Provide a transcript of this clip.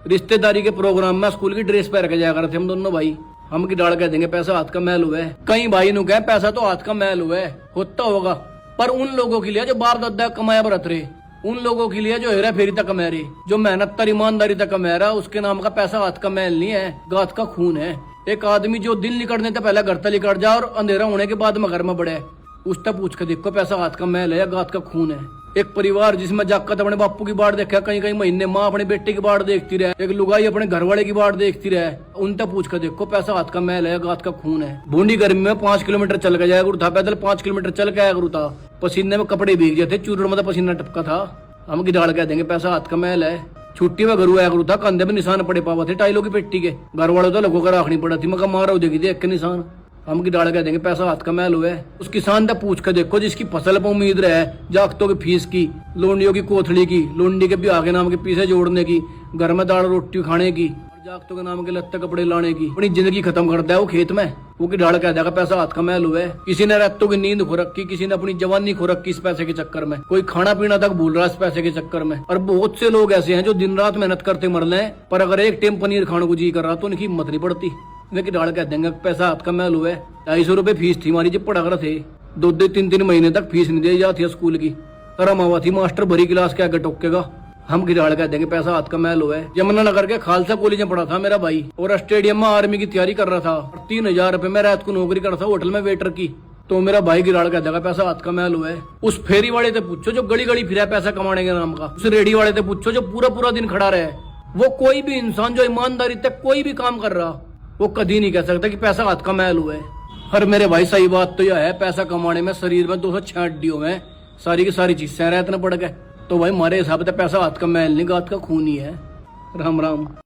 रिश्तेदारी के प्रोग्राम में स्कूल की ड्रेस पहन के जाया करते हम दोनों भाई। हम की डाल कह देंगे पैसा हाथ का मैल हुआ है। कई भाई नु कहे पैसा तो हाथ का मैल हुआ है, होता होगा, पर उन लोगों के लिए जो बाप दादा कमाया बरत रहे, उन लोगों के लिए जो हेरा फेरी तक कमा रहे, जो मेहनत तर ईमानदारी तक कमा रहा, उसके नाम का पैसा हाथ का मैल नहीं है, गात का खून है। एक आदमी जो दिन निकलने से पहले घर तक निकल जाए और अंधेरा होने के बाद में घर में बढ़े, उससे पूछ के देखो पैसा हाथ का मैल है या गात का खून है। एक परिवार जिसमें जाकर अपने बापू की बाट देखा, कहीं कहीं महीने माँ अपने बेटे की बाट देखती रहे, एक लुगाई अपने घर वाले की बाट देखती रहे, उनसे पूछ कर देखो पैसा हाथ का मैल है, गात का खून है। बूंदी गर्मी में 5 किलोमीटर चल के जाया करू था, पैदल 5 किलोमीटर चल के आया करू था, पसीने में कपड़े भीग जाते, चूरण में पसीना टपका था। हम की डाल कह देंगे पैसा हाथ का मैल है। छुट्टी में घरू आया करू था, कंधे में निशान पड़े पावा थे टाइलों की पेटी के, घर वालों तो लोगों का राखनी पड़ा थी, मगर मारा देगी थी एक के निशान। हम की डाल कह देंगे पैसा हाथ का मैल हुआ है। उस किसान से पूछ कर देखो जिसकी फसल पर उम्मीद रहे जागतों की फीस की, लोंडियों की कोथड़ी की, लोंडी के ब्याह के नाम के पीछे जोड़ने की, घर में दाल रोटी खाने की, जागतों के नाम के लत्ते कपड़े लाने की, अपनी जिंदगी खत्म करता है वो खेत में। वो की डाल कह देगा पैसा हाथ का मैल हुआ है। किसी ने रातों की नींद खो रखी, किसी ने अपनी जवानी खो रखी इस पैसे के चक्कर में, कोई खाना पीना तक भूल रहा है इस पैसे के चक्कर में। और बहुत से लोग ऐसे हैं जो दिन रात मेहनत करते मर रहे हैं, पर अगर एक टाइम पनीर खाने को जी कर रहा तो उनकी हिम्मत नहीं पड़ती। वे की डाल कह देंगे पैसा हाथ का मैल हुआ है। 250 रुपए फीस थी हमारी जब पढ़ा कर थे, 2-2 3-3 महीने तक फीस नहीं दी जाती है स्कूल की। शर्म आवा थी मास्टर भरी क्लास के आगे टोकेगा। हम की डाल कह देंगे पैसा हाथ का मैल हुआ है। यमुनानगर के खालसा कॉलेज में पढ़ा था मेरा भाई, और स्टेडियम में आर्मी की तैयारी कर रहा था, और 3000 रुपए में रात को नौकरी कर रहा था होटल में वेटर की। तो मेरा भाई की डाल कह देगा पैसा हाथ का मैल हुआ है। उस फेरी वाले से पूछो जो गली गली फिरा पैसा कमाने के नाम का, उस रेडी वाले से पूछो जो पूरा पूरा दिन खड़ा रहे, वो कोई भी इंसान जो ईमानदारी तक कोई भी काम कर रहा, वो कभी नहीं कह सकता कि पैसा हाथ का मैल हुआ है। हर मेरे भाई सही बात तो यह है, पैसा कमाने में शरीर में 206 हड्डियों में सारी की सारी चीजें रहते पड़ गए, तो भाई हमारे हिसाब से पैसा हाथ का मैल नहीं गात का खून ही है। राम राम।